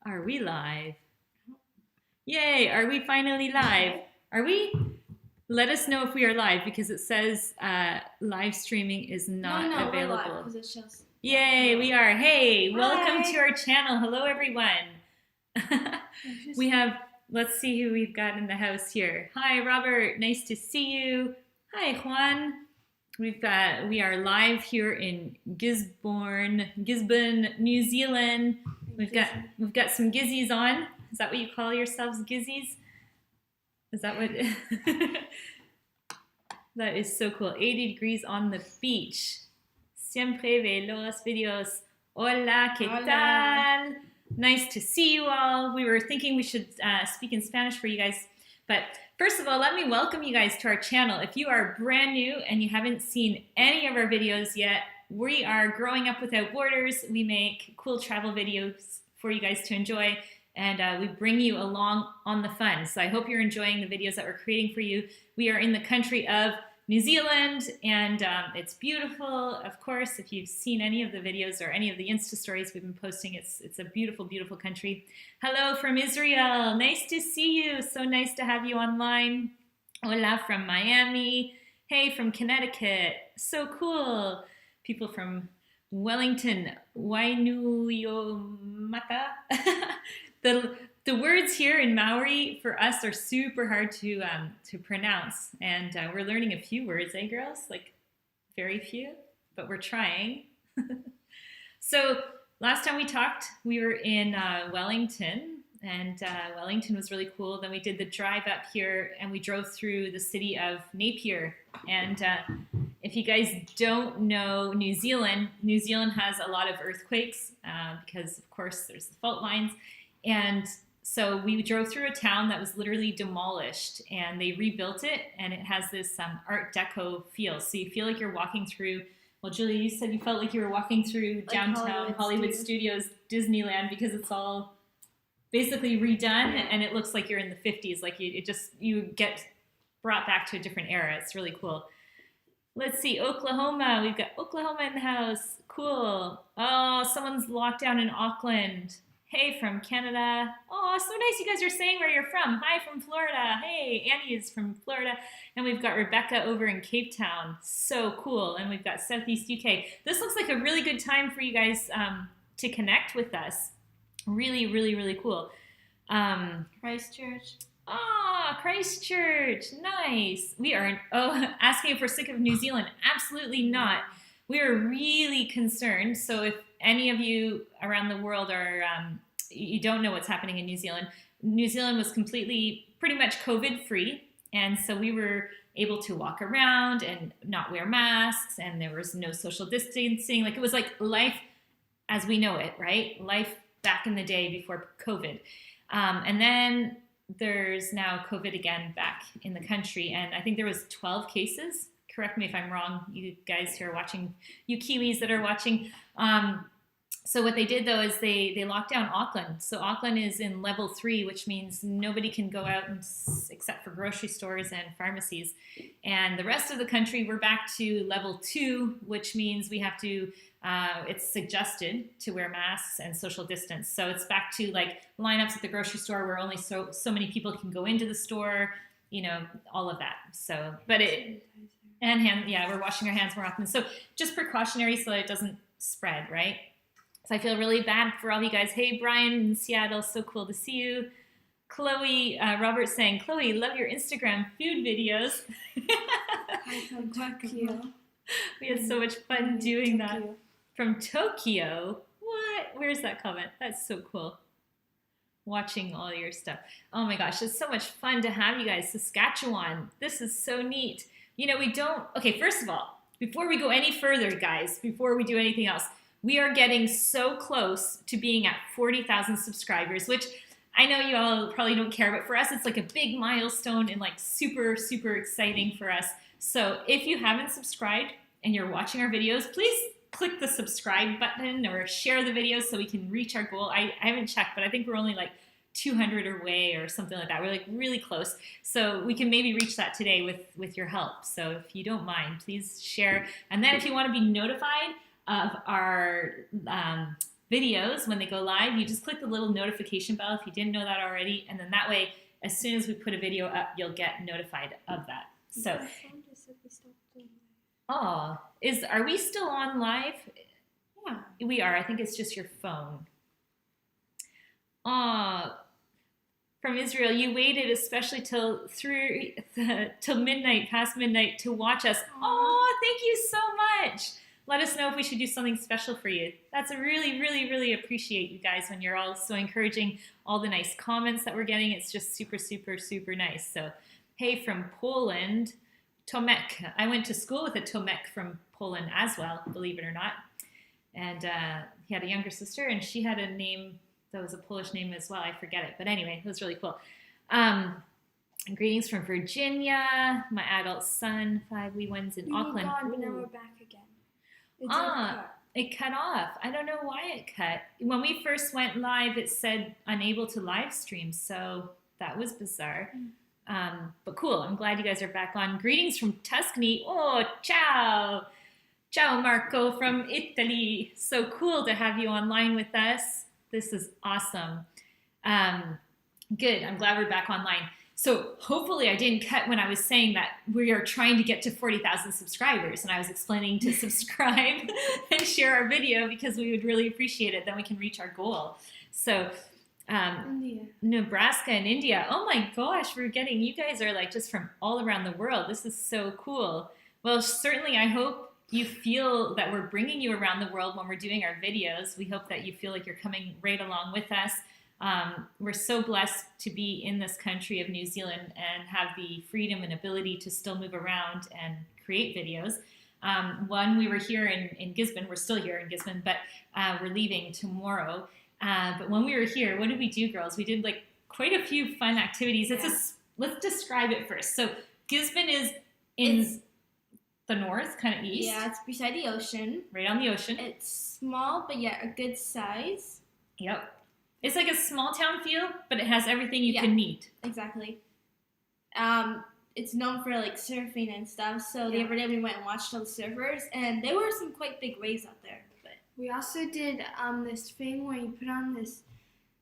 Are we live? Yay, are we finally live? Are we? Let us know if we are live because it says live streaming is not no, available. we're live because it shows. Yay, we are. Hey, Hi. welcome to our channel. Hello, everyone. We have, let's see who we've got in the house here. Hi, Robert. Nice to see you. Hi, Juan. We are live here in Gisborne, New Zealand. We've got some gizzies on. Is that what you call yourselves, gizzies? Is that what? That is so cool. 80 degrees on the beach. Siempre ve los videos. Hola, ¿qué tal? Nice to see you all. We were thinking we should speak in Spanish for you guys. But first of all, let me welcome you guys to our channel. If you are brand new and you haven't seen any of our videos yet, we are Growing Up Without Borders. We make cool travel videos for you guys to enjoy, and we bring you along on the fun. So I hope you're enjoying the videos that we're creating for you. We are in the country of New Zealand, and it's beautiful. Of course, if you've seen any of the videos or any of the Insta stories we've been posting, it's a beautiful, beautiful country. Hello from Israel. Nice to see you. So nice to have you online. Hola from Miami. Hey from Connecticut. So cool. People from Wellington. Wainuiomata. The words here in Maori for us are super hard to pronounce, and we're learning a few words, eh, girls? Like very few, but we're trying. So last time we talked, we were in Wellington, and Wellington was really cool. Then we did the drive up here, and we drove through the city of Napier. And if you guys don't know New Zealand has a lot of earthquakes because, of course, there's the fault lines. And so we drove through a town that was literally demolished, and they rebuilt it, and it has this Art Deco feel. So you feel like you're walking through, well, Julia, you said you felt like you were walking through like downtown Hollywood Studios, Disneyland, because it's all basically redone, and it looks like you're in the 50s. Like you get brought back to a different era. It's really cool. Let's see, Oklahoma. We've got Oklahoma in the house. Cool. Oh, someone's locked down in Auckland. Hey, from Canada. Oh, so nice you guys are saying where you're from. Hi, from Florida. Hey, Annie is from Florida. And we've got Rebecca over in Cape Town. So cool. And we've got Southeast UK. This looks like a really good time for you guys to connect with us. Really, really, really cool. Christchurch. Ah, Christchurch. Nice. We are, asking if we're sick of New Zealand. Absolutely not. We are really concerned. So if any of you around the world are, you don't know what's happening in New Zealand was pretty much COVID free. And so we were able to walk around and not wear masks, and there was no social distancing. Like it was like life as we know it, right? Life back in the day before COVID. And then there's now COVID again back in the country. And I think there was 12 cases. Correct me if I'm wrong, you guys who are watching, you Kiwis that are watching. So what they did, though, is they locked down Auckland. So Auckland is in level 3, which means nobody can go out except for grocery stores and pharmacies. And the rest of the country, we're back to level 2, which means we have to, it's suggested to wear masks and social distance. So it's back to like lineups at the grocery store where only so many people can go into the store, you know, all of that. So, but we're washing our hands more often. So just precautionary so that it doesn't spread, right? So I feel really bad for all of you guys. Hey, Brian in Seattle, so cool to see you. Chloe, Robert's saying, Chloe, love your Instagram food videos. Hi from Tokyo. We had so much fun doing that. From Tokyo? What? Where's that comment? That's so cool. Watching all your stuff. Oh my gosh, it's so much fun to have you guys. Saskatchewan, this is so neat. You know, okay, first of all, before we go any further, guys, before we do anything else, we are getting so close to being at 40,000 subscribers, which I know you all probably don't care, but for us, it's like a big milestone and like super, super exciting for us. So if you haven't subscribed and you're watching our videos, please click the subscribe button or share the videos so we can reach our goal. I haven't checked, but I think we're only like 200 away or something like that. We're like really close. So we can maybe reach that today with your help. So if you don't mind, please share. And then if you want to be notified of our videos when they go live, you just click the little notification bell if you didn't know that already, and then that way, as soon as we put a video up, you'll get notified of that. So, are we still on live? Yeah. We are. I think it's just your phone. From Israel, you waited especially till midnight, past midnight, to watch us. Oh, thank you so much. Let us know if we should do something special for you. That's a really, really, really appreciate you guys when you're all so encouraging, all the nice comments that we're getting. It's just super, super, super nice. So, hey, from Poland, Tomek. I went to school with a Tomek from Poland as well, believe it or not. And he had a younger sister, and she had a name that was a Polish name as well. I forget it. But anyway, it was really cool. Greetings from Virginia. My adult son, 5 wee ones in Auckland. Gone, but now we're back again. It cut off. I don't know why it cut. When we first went live, it said unable to live stream. So that was bizarre. But cool. I'm glad you guys are back on. Greetings from Tuscany. Oh, ciao. Ciao, Marco from Italy. So cool to have you online with us. This is awesome. Good. I'm glad we're back online. So hopefully I didn't cut when I was saying that we are trying to get to 40,000 subscribers, and I was explaining to subscribe and share our video because we would really appreciate it. Then we can reach our goal. So India. Nebraska and India. Oh my gosh, you guys are like just from all around the world. This is so cool. Well, certainly I hope you feel that we're bringing you around the world when we're doing our videos. We hope that you feel like you're coming right along with us. We're so blessed to be in this country of New Zealand and have the freedom and ability to still move around and create videos. We were here in Gisborne. We're still here in Gisborne, but we're leaving tomorrow. But when we were here, what did we do, girls? We did like quite a few fun activities. Let's describe it first. So Gisborne is in the north, kind of east. Yeah, it's beside the ocean. Right on the ocean. It's small, but yet a good size. Yep. It's like a small town feel, but it has everything you can need. Exactly. It's known for like surfing and stuff. So the other day we went and watched all the surfers, and there were some quite big waves out there. But we also did this thing where you put on this.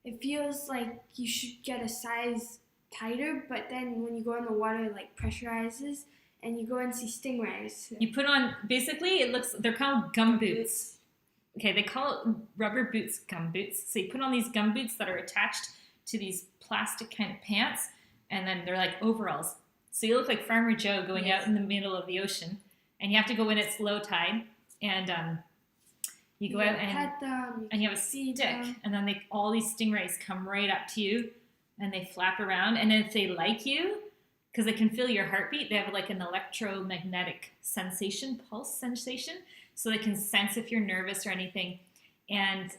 It feels like you should get a size tighter, but then when you go in the water, it like pressurizes, and you go and see stingrays. You put on they're called gum boots. Okay, they call it rubber boots, gum boots. So you put on these gum boots that are attached to these plastic kind of pants, and then they're like overalls. So you look like Farmer Joe going out in the middle of the ocean, and you have to go when it's low tide, and you go out and you have a stick, and then all these stingrays come right up to you, and they flap around, and if they like you, because they can feel your heartbeat, they have like an electromagnetic pulse sensation. So they can sense if you're nervous or anything. And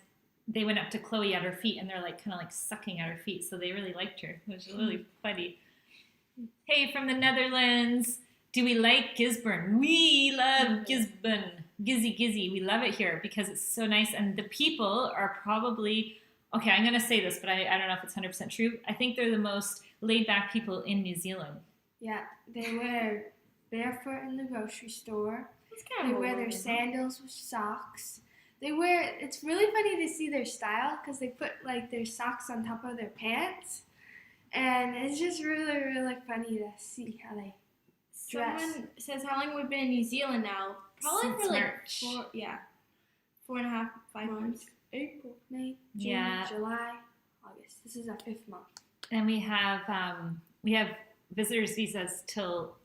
they went up to Chloe at her feet, and they're like kind of like sucking at her feet. So they really liked her, which is really funny. Hey, from the Netherlands. Do we like Gisborne? We love Gisborne. Gizzy. We love it here because it's so nice. And the people are probably, okay, I'm going to say this, but I don't know if it's 100% true. I think they're the most laid back people in New Zealand. Yeah, they wear barefoot in the grocery store. They wear their sandals with socks. It's really funny to see their style because they put like their socks on top of their pants. And it's just really, really funny to see how they dress. Someone says how long we've been in New Zealand now. Probably Since for like March. 4.5, 5 months. April, May, June, July, August. This is our 5th month. And we have visitors visas till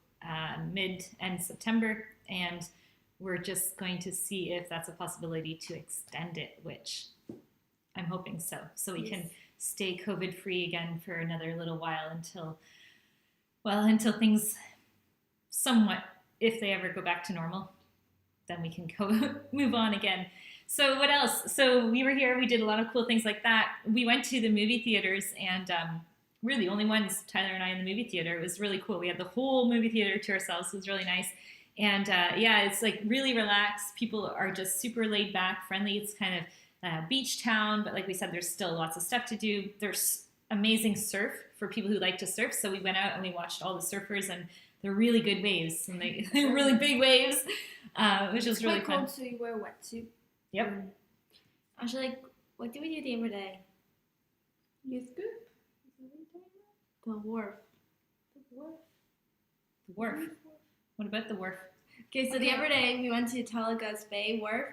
mid-end September, and we're just going to see if that's a possibility to extend it, which I'm hoping so. So we can stay COVID-free again for another little while until things somewhat, if they ever go back to normal, then we can move on again. So what else? So we were here. We did a lot of cool things like that. We went to the movie theaters, and we're the only ones, Tyler and I, in the movie theater. It was really cool. We had the whole movie theater to ourselves. It was really nice. And it's like really relaxed. People are just super laid back, friendly. It's kind of a beach town, but like we said, there's still lots of stuff to do. There's amazing surf for people who like to surf. So we went out and we watched all the surfers, and they're really good waves, and they're really big waves, which was really fun. It's quite cold, so you wear a wetsuit. Yep. Actually, like What do we do the other day? Youth group? The wharf. The wharf. What about the wharf? Okay, so the other day we went to Talaga's Bay Wharf,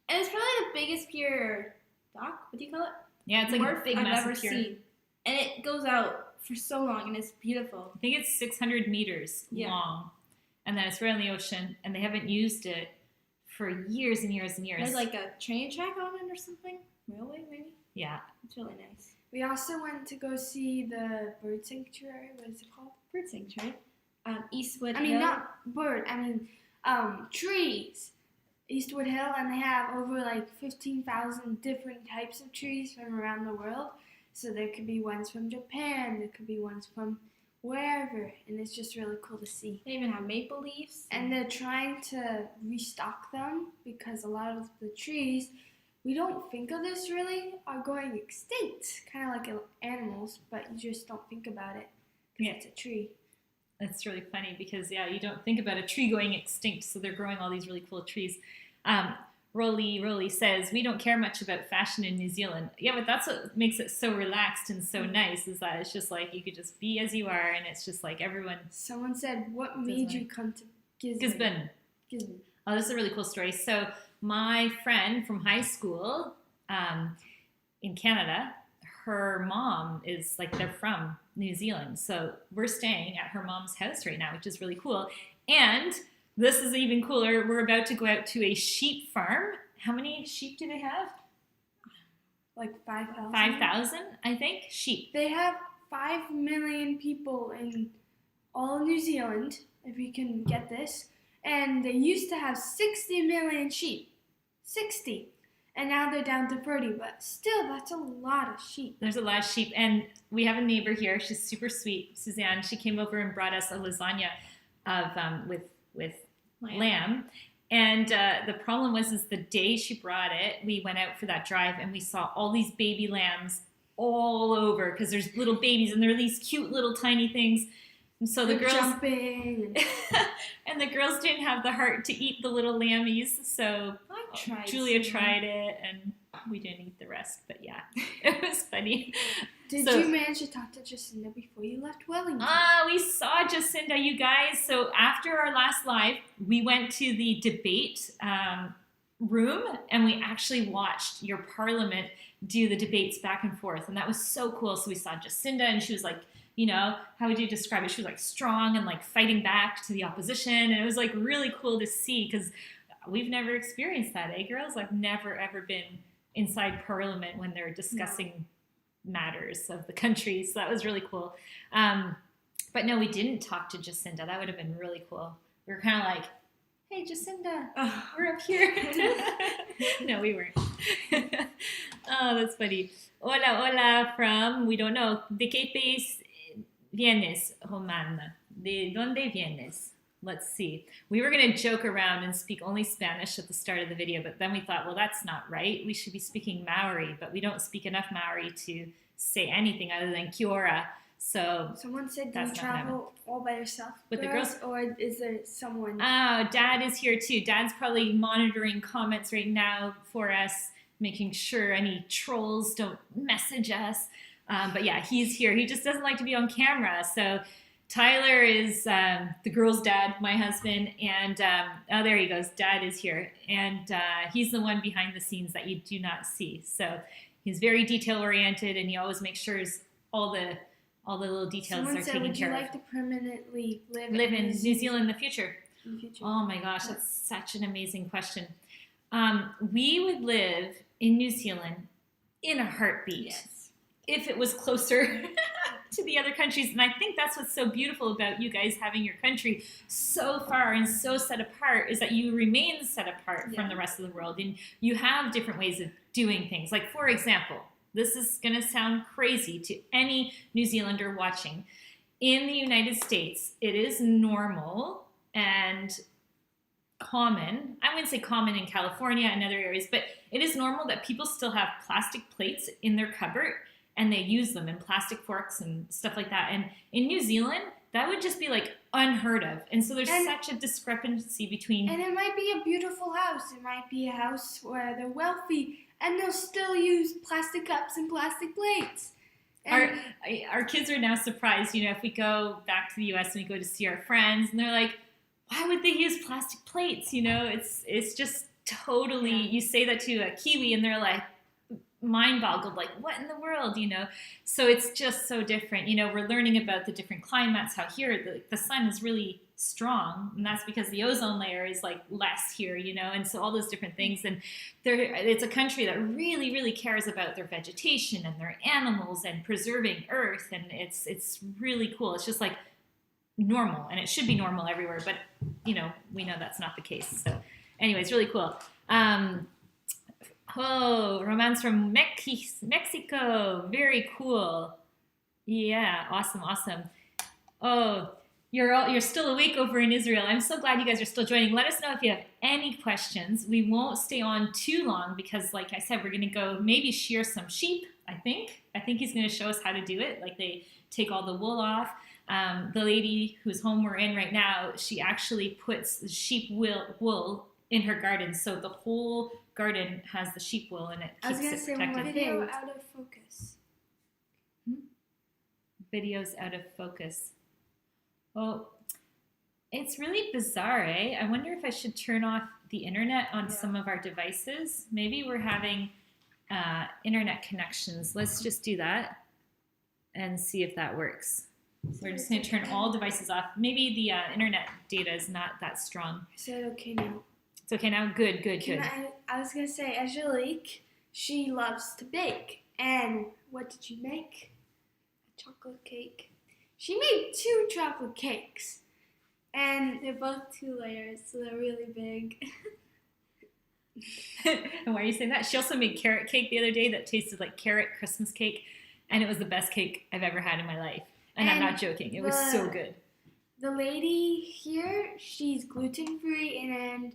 and it's probably the biggest pier dock. What do you call it? Yeah, it's like wharf a big I've massive ever pier. seen, and it goes out for so long, and it's beautiful. I think it's 600 meters long, and then it's right on the ocean, and they haven't used it for years and years and years. There's like a train track on it or something. Railway, maybe. Yeah, It's really nice. We also went to go see the bird sanctuary. What is it called? Bird sanctuary. Eastwood I mean, Hill. not bird. I mean, trees. Eastwood Hill, and they have over like 15,000 different types of trees from around the world. So there could be ones from Japan, there could be ones from wherever, and it's just really cool to see. They even have maple leaves. And they're trying to restock them because a lot of the trees, we don't think of this really, are going extinct. Kind of like animals, but you just don't think about it because it's a tree. it's really funny because, you don't think about a tree going extinct, so they're growing all these really cool trees. Rolly says, we don't care much about fashion in New Zealand. Yeah, but that's what makes it so relaxed and so nice, is that it's just like you could just be as you are, and it's just like everyone. Someone said, what made you come to Gisborne? Gisborne. Oh, this is a really cool story. So my friend from high school in Canada, her mom is like, they're from New Zealand. So we're staying at her mom's house right now, which is really cool. And this is even cooler. We're about to go out to a sheep farm. How many sheep do they have? Like 5,000. 5,000, I think, sheep. They have 5 million people in all New Zealand, if you can get this. And they used to have 60 million sheep. 60. And now they're down to 30, but still, that's a lot of sheep. There's a lot of sheep. And we have a neighbor here. She's super sweet, Suzanne. She came over and brought us a lasagna of with lamb. And the problem was the day she brought it, we went out for that drive and we saw all these baby lambs all over, because there's little babies and they're these cute little tiny things. And so the girls jumping. and the girls didn't have the heart to eat the little lammies. So Julia tried it and we didn't eat the rest. But yeah, it was funny. Did you manage to talk to Jacinda before you left Wellington? We saw Jacinda, you guys. So after our last live, we went to the debate room and we actually watched your parliament do the debates back and forth. And that was so cool. So we saw Jacinda and she was like, how would you describe it? She was like strong and like fighting back to the opposition. And it was like really cool to see, because we've never experienced that, girls? I've never, ever been inside Parliament when they're discussing matters of the country. So that was really cool. But no, we didn't talk to Jacinda. That would have been really cool. We were kind of like, hey, Jacinda, we're up here. No, we weren't. Oh, that's funny. Hola, hola from, we don't know, ¿de qué país vienes, Roman? ¿De dónde vienes? Let's see. We were going to joke around and speak only Spanish at the start of the video, but then we thought, well, that's not right. We should be speaking Maori, but we don't speak enough Maori to say anything other than kia ora. So someone said, do you travel all by yourself with the girls? Or is there someone? Oh, Dad is here too. Dad's probably monitoring comments right now for us, making sure any trolls don't message us. But yeah, he's here. He just doesn't like to be on camera. So Tyler is the girl's dad, my husband, and oh, there he goes. Dad is here, and he's the one behind the scenes that you do not see. So he's very detail oriented, and he always makes sure all the little details are taken care of. Would you like to permanently live in New Zealand in the future? In the future. Oh my gosh, that's such an amazing question. We would live in New Zealand in a heartbeat. Yes. If it was closer to the other countries. And I think that's what's so beautiful about you guys having your country so far and so set apart, is that you remain set apart from the rest of the world. And you have different ways of doing things. Like, for example, this is going to sound crazy to any New Zealander watching. In the United States, it is normal and common. I wouldn't say common in California and other areas, but it is normal that people still have plastic plates in their cupboard and they use them, in plastic forks and stuff like that. And in New Zealand, that would just be like unheard of. And so there's such a discrepancy between... And it might be a beautiful house. It might be a house where they're wealthy and they'll still use plastic cups and plastic plates. And our kids are now surprised, if we go back to the U.S. and we go to see our friends, and they're like, why would they use plastic plates? It's just totally, you say that to a Kiwi and they're like mind boggled, like what in the world, So it's just so different. We're learning about the different climates, how here the sun is really strong, and that's because the ozone layer is like less here, and so all those different things. And it's a country that really, really cares about their vegetation and their animals and preserving earth, and it's really cool. It's just like normal, and it should be normal everywhere, but we know that's not the case. So anyway, it's really cool. Romance from Mexico. Very cool. Yeah, awesome. Oh, you're still awake over in Israel. I'm so glad you guys are still joining. Let us know if you have any questions. We won't stay on too long because, like I said, we're going to go maybe shear some sheep, I think he's going to show us how to do it. Like they take all the wool off. The lady whose home we're in right now, she actually puts sheep wool in her garden. So the whole garden has the sheep wool and it keeps it protected. Video out of focus. Videos out of focus. Well, it's really bizarre, eh? I wonder if I should turn off the internet on some of our devices. Maybe we're having internet connections. Let's just do that and see if that works. So we're just going to turn all devices off. Maybe the internet data is not that strong. Is that okay now? It's okay now? Good. I was going to say, Angelique, she loves to bake. And what did you make? A chocolate cake. She made 2 chocolate cakes. And they're both 2 layers, so they're really big. And why are you saying that? She also made carrot cake the other day that tasted like carrot Christmas cake. And it was the best cake I've ever had in my life. And I'm not joking. It was so good. The lady here, she's gluten-free and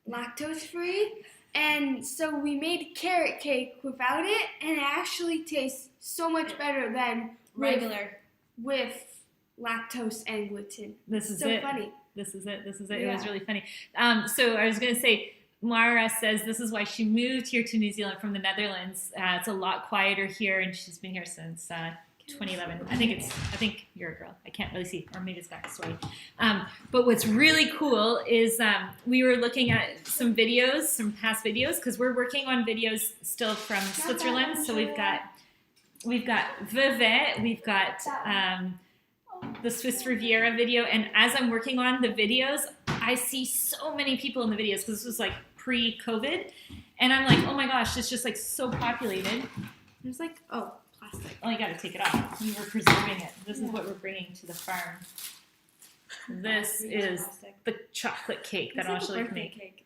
lactose-free. And so we made carrot cake without it. And it actually tastes so much better than regular. With lactose and gluten. This is so it. Funny. This is it. Yeah. It was really funny. So I was going to say, Mara says this is why she moved here to New Zealand from the Netherlands. It's a lot quieter here, and she's been here since 2011. I think you're a girl. I can't really see, or maybe it's backstory. But what's really cool is we were looking at some videos, some past videos, because we're working on videos still from Switzerland. So we've got Vevey, we've got the Swiss Riviera video, and as I'm working on the videos, I see so many people in the videos because this was like pre-COVID, and I'm like, oh my gosh, it's just like so populated. There's like, plastic. Oh, you got to take it off. We were preserving it. This is what we're bringing to the farm. This is the chocolate cake that Angelique made. Cake.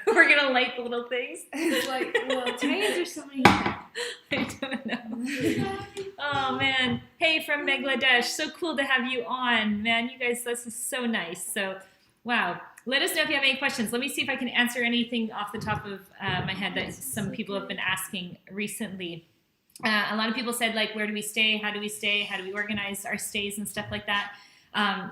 We're gonna light the little things. It's like, well, today there's so many. I don't know. Oh man! Hey, from Bangladesh. So cool to have you on, man. You guys, this is so nice. So, wow. Let us know if you have any questions. Let me see if I can answer anything off the top of my head that some people have been asking recently. A lot of people said, like, where do we stay? How do we stay? How do we organize our stays and stuff like that?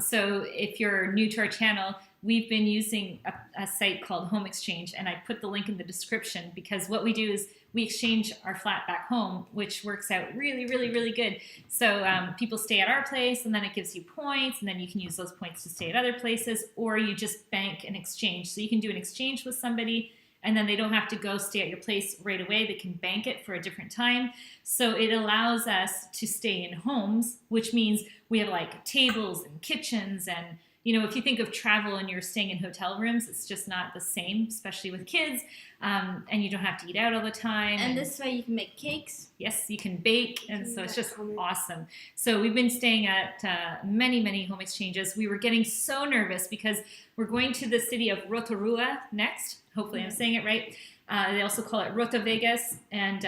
So if you're new to our channel, we've been using a site called Home Exchange, and I put the link in the description because what we do is we exchange our flat back home, which works out really, really, really good. So people stay at our place, and then it gives you points, and then you can use those points to stay at other places, or you just bank an exchange. So you can do an exchange with somebody, and then they don't have to go stay at your place right away. They can bank it for a different time. So it allows us to stay in homes, which means we have like tables and kitchens, and if you think of travel and you're staying in hotel rooms, it's just not the same, especially with kids, and you don't have to eat out all the time. And this way you can make cakes. Yes, you can bake, and so it's just awesome. So we've been staying at many, many home exchanges. We were getting so nervous because we're going to the city of Rotorua next. Hopefully I'm saying it right. They also call it Rota Vegas, and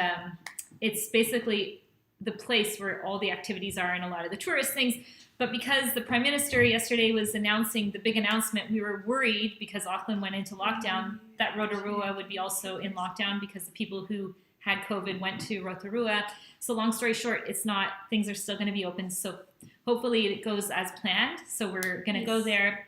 it's basically the place where all the activities are and a lot of the tourist things. But because the Prime Minister yesterday was announcing the big announcement, we were worried because Auckland went into lockdown that Rotorua would be also in lockdown because the people who had COVID went to Rotorua. So long story short, things are still going to be open. So hopefully it goes as planned. So we're going to go there,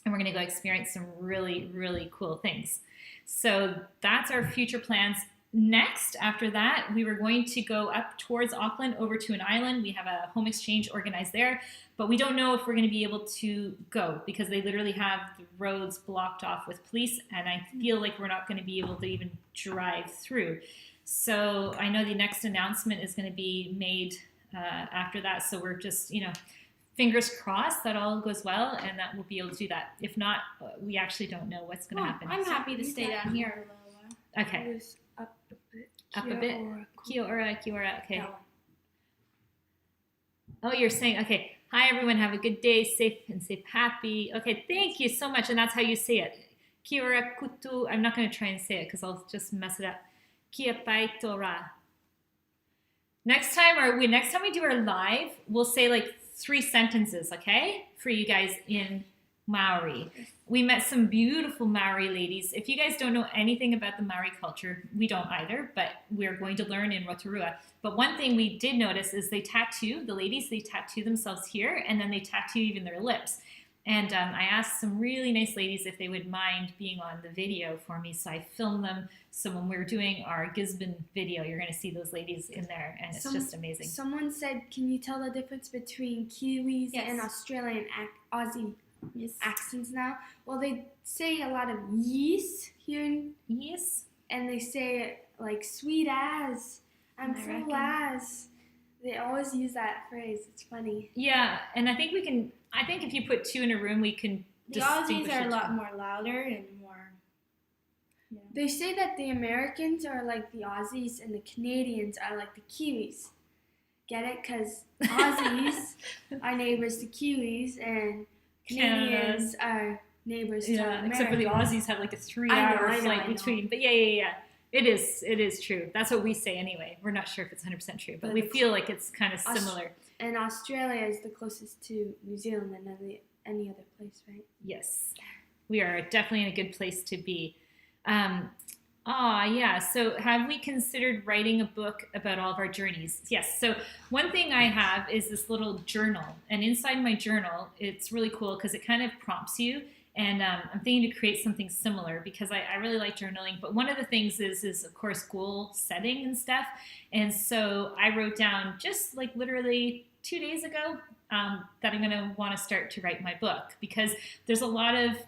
and we're going to go experience some really, really cool things. So that's our future plans. next, after that, we were going to go up towards Auckland over to an island. We have a home exchange organized there, but we don't know if we're going to be able to go because they literally have the roads blocked off with police, and I feel like we're not going to be able to even drive through. So I know the next announcement is going to be made after that, so we're just, fingers crossed that all goes well and that we'll be able to do that. If not, we actually don't know what's going to happen. I'm happy to stay down here a little while. Okay. Up a bit. Up a bit. Kiora. Okay. That one. Oh, you're saying, okay. Hi, everyone. Have a good day. Safe and safe, happy. Okay. Thank you so much. And that's how you say it. Kiora kutu. I'm not going to try and say it because I'll just mess it up. Kia pai tora. Next time we do our live, we'll say like 3 sentences, okay? For you guys in Maori. We met some beautiful Maori ladies. If you guys don't know anything about the Maori culture, we don't either, but we're going to learn in Rotorua. But one thing we did notice is the ladies, they tattoo themselves here, and then they tattoo even their lips. And I asked some really nice ladies if they would mind being on the video for me, so I filmed them. So when we're doing our Gisborne video, you're going to see those ladies in there, and it's just amazing. Someone said, can you tell the difference between Kiwis and Australian Aussie accents now? Well, they say a lot of yees here in and they say like sweet as, I'm full as. They always use that phrase. It's funny. Yeah, and I think if you put 2 in a room, we can The Aussies are a lot more louder and more. Yeah. They say that the Americans are like the Aussies and the Canadians are like the Kiwis. Get it? Because Aussies are neighbors to Kiwis and Canadians are neighbors to Americans. Except for the Aussies have like a 3-hour flight between. But yeah. It is true. That's what we say anyway. We're not sure if it's 100% true, but we feel like it's kind of similar. And Australia is the closest to New Zealand than any other place, right? Yes. We are definitely in a good place to be. So have we considered writing a book about all of our journeys? Yes. So one thing I have is this little journal. And inside my journal, it's really cool because it kind of prompts you. And I'm thinking to create something similar because I really like journaling. But one of the things is, of course, goal setting and stuff. And so I wrote down just like literally 2 days ago that I'm going to want to start to write my book because there's a lot of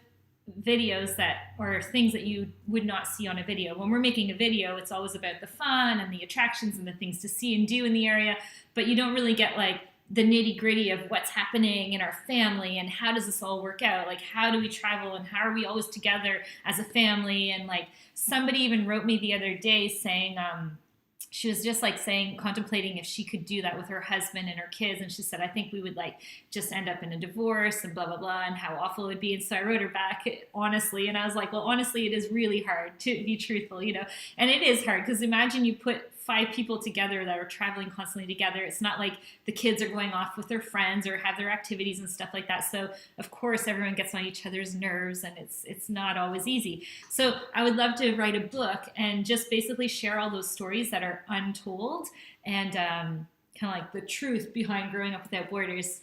videos or things that you would not see on a video. When we're making a video, it's always about the fun and the attractions and the things to see and do in the area. But you don't really get like the nitty-gritty of what's happening in our family and how does this all work out? Like, how do we travel and how are we always together as a family? And like somebody even wrote me the other day saying, she was just like contemplating if she could do that with her husband and her kids. And she said, I think we would like just end up in a divorce and blah, blah, blah, and how awful it would be. And so I wrote her back, honestly. And I was like, well, honestly, it is really hard to be truthful, and it is hard because imagine you put 5 people together that are traveling constantly together. It's not like the kids are going off with their friends or have their activities and stuff like that. So of course everyone gets on each other's nerves and it's not always easy. So I would love to write a book and just basically share all those stories that are untold and kind of like the truth behind growing up without borders,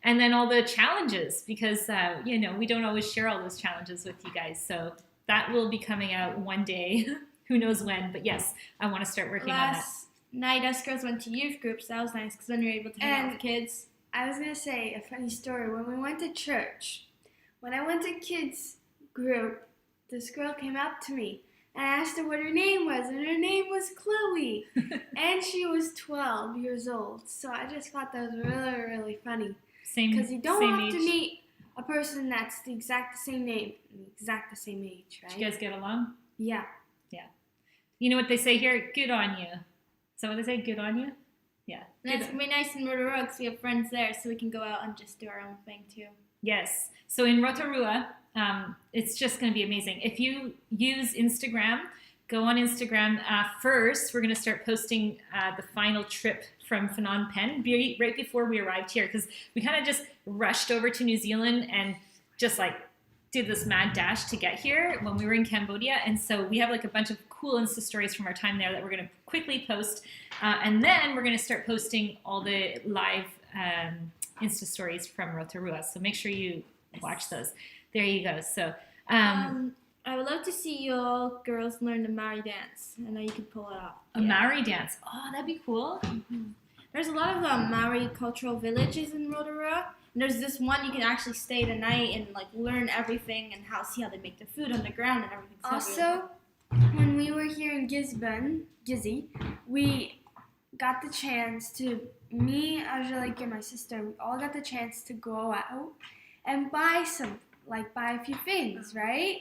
and then all the challenges because we don't always share all those challenges with you guys. So that will be coming out one day. Who knows when, but yes, I want to start working on that. Last night, us girls went to youth groups. That was nice because then you're able to hang out with the kids. I was going to say a funny story. When we went to church, when I went to kids group, this girl came up to me and I asked her what her name was, and her name was Chloe, and she was 12 years old. So I just thought that was really, really funny. Because you don't often meet a person that's the exact same name, the same age, right? Did you guys get along? Yeah. You know what they say here? Good on you. Is that what they say? Good on you? Yeah. And it's going to be nice in Rotorua because we have friends there, so we can go out and just do our own thing too. Yes. So in Rotorua, it's just going to be amazing. If you use Instagram, go on Instagram. First, we're going to start posting the final trip from Phnom Penh right before we arrived here because we kind of just rushed over to New Zealand and just like did this mad dash to get here when we were in Cambodia. And so we have like a bunch of cool Insta stories from our time there that we're going to quickly post. And then we're going to start posting all the live Insta stories from Rotorua. So make sure you watch those. There you go. So I would love to see you all girls learn the Maori dance. I know you could pull it off. A Maori dance. Oh, that'd be cool. There's a lot of Maori cultural villages in Rotorua. And there's this one you can actually stay the night and like learn everything and see how they make the food on the ground and everything. Also, when we were here in Gisborne, we got the chance to, me, Angelique, and my sister, we all got the chance to go out and buy a few things, right?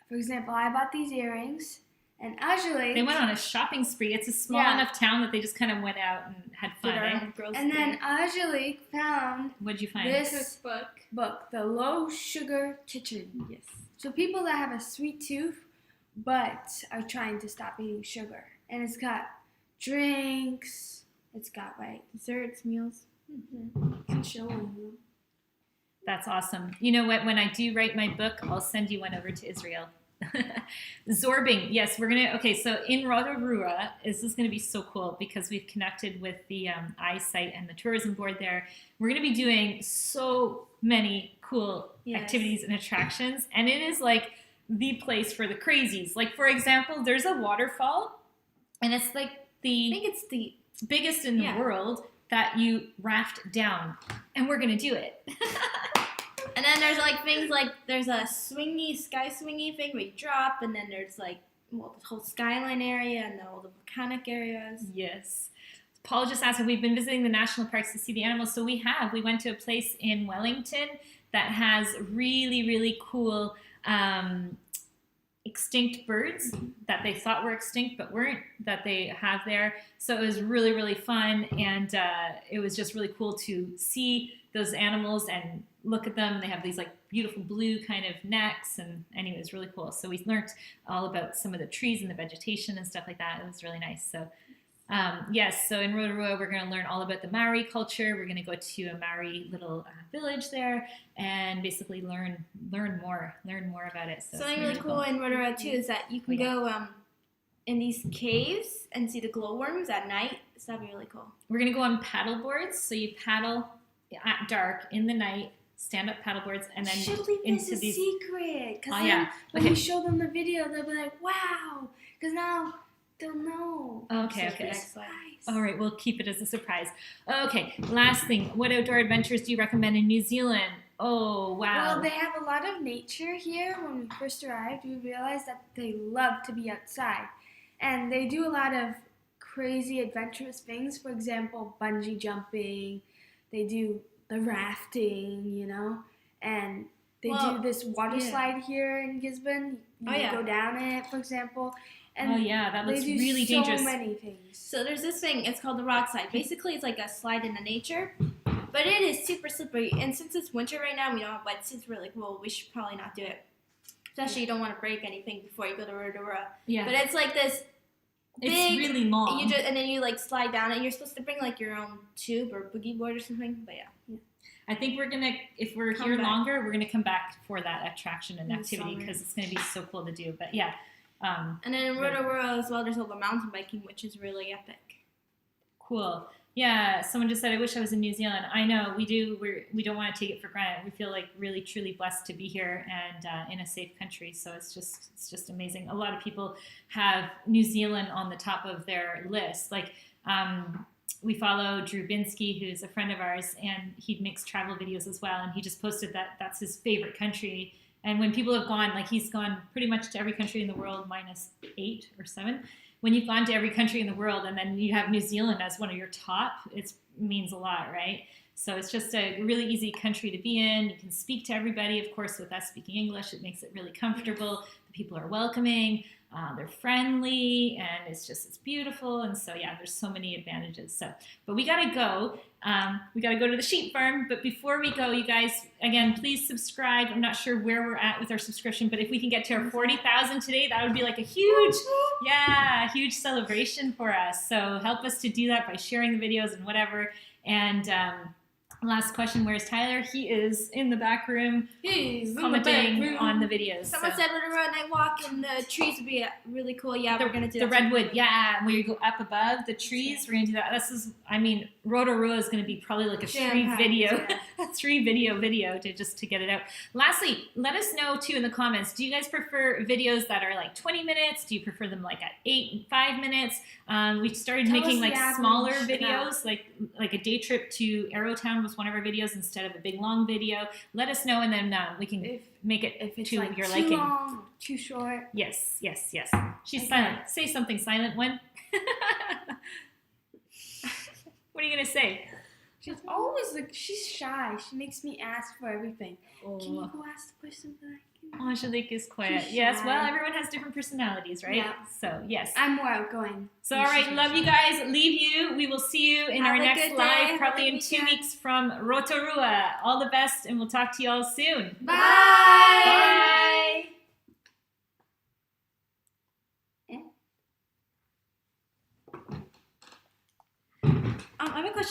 For example, I bought these earrings, and Angelique... They went on a shopping spree. It's a small enough town that they just kind of went out and had fun. And then Angelique found... What'd you find? This book, The Low Sugar Kitchen. Yes. So people that have a sweet tooth, but are trying to stop eating sugar. And it's got drinks, it's got desserts, meals. Mm-hmm. I can show them. That's awesome. You know what? When I do write my book, I'll send you one over to Israel. Zorbing. Yes, we're going to... Okay, so in Rotorua, this is going to be so cool because we've connected with the iSite and the tourism board there. We're going to be doing so many cool activities and attractions, and it is like the place for the crazies. Like, for example, there's a waterfall, and it's like I think it's the biggest in the world that you raft down, and we're going to do it. And then there's like things like there's a sky swingy thing where you drop, and then there's like the whole skyline area and all the volcanic areas. Yes. Paul just asked if we've been visiting the national parks to see the animals. So we have. We went to a place in Wellington that has really, really cool extinct birds that they thought were extinct but weren't, that they have there. So it was really, really fun, and it was just really cool to see those animals and look at them. They have these like beautiful blue kind of necks, and anyway, it was really cool. So we learned all about some of the trees and the vegetation and stuff like that. It was really nice. So yes, so in Rotorua, we're going to learn all about the Maori culture. We're going to go to a Maori little village there and basically learn more about it. So something really cool in Rotorua too is that you can go in these caves and see the glowworms at night. So that'd be really cool. We're going to go on paddle boards. So you paddle at dark in the night, stand-up paddle boards, and then into these... secret. Because when we show them the video, they'll be like, wow, because now they'll know. Okay. All right, we'll keep it as a surprise. Okay, last thing. What outdoor adventures do you recommend in New Zealand? Oh, wow. Well, they have a lot of nature here. When we first arrived, we realized that they love to be outside. And they do a lot of crazy adventurous things. For example, bungee jumping. They do the rafting, and they do this water slide here in Gisborne. You go down it, for example. And that looks really dangerous. So many things. So there's this thing, it's called the rock slide. Basically, it's like a slide in the nature, but it is super slippery. And since it's winter right now, we don't have wetsuits. We're like, well, we should probably not do it. Especially you don't want to break anything before you go to Rotorua. Yeah. But it's like this big, it's really long. And then you like slide down, and you're supposed to bring like your own tube or boogie board or something. But yeah. I think we're gonna, if we're here longer, we're gonna come back for that attraction and activity because it's gonna be so cool to do. But yeah. And then in Rotorua as well, there's all the mountain biking, which is really epic. Cool. Yeah, someone just said, I wish I was in New Zealand. I know, we do. We don't want to take it for granted. We feel like really, truly blessed to be here and in a safe country. So it's just amazing. A lot of people have New Zealand on the top of their list. Like, we follow Drew Binsky, who's a friend of ours, and he makes travel videos as well. And he just posted that that's his favorite country. And when people have gone, like he's gone pretty much to every country in the world minus 8 or 7. When you've gone to every country in the world and then you have New Zealand as one of your top, it means a lot, right? So it's just a really easy country to be in. You can speak to everybody. Of course, with us speaking English, it makes it really comfortable. The people are welcoming. They're friendly, and it's beautiful. And so, yeah, there's so many advantages. But we got to go. We got to go to the sheep farm. But before we go, you guys, again, please subscribe. I'm not sure where we're at with our subscription, but if we can get to our 40,000 today, that would be like a huge celebration for us. So help us to do that by sharing the videos and whatever. And Last question, where's Tyler? He is in the back room He's commenting on the videos. Someone said we're gonna night walk and the trees would be really cool. Yeah, we're gonna do the that. redwood, yeah, where you go up above the trees. We're gonna do that. This is, I mean, Rotorua is gonna be probably like a three video to get it out. Lastly, let us know too in the comments. Do you guys prefer videos that are like 20 minutes? Do you prefer them like at 8 and 5 minutes? We started making like smaller videos, like a day trip to Arrowtown was one of our videos instead of a big long video. Let us know, and then we can make it if it's to like your too liking. long, too short. Yes. She's silent. Say something silent, one. What are you gonna say? She's always like, she's shy. She makes me ask for everything. Can you go ask the person that I can? Angelique is quiet. She's Yes, shy. well, everyone has different personalities, right? Yeah. So, yes. I'm more outgoing. So, all right, love you guys. Leave you. We will see you in Have our a next good day. live, Have a probably good in 2 weekend. weeks from Rotorua. All the best, and we'll talk to you all soon. Bye. Bye. I have a question.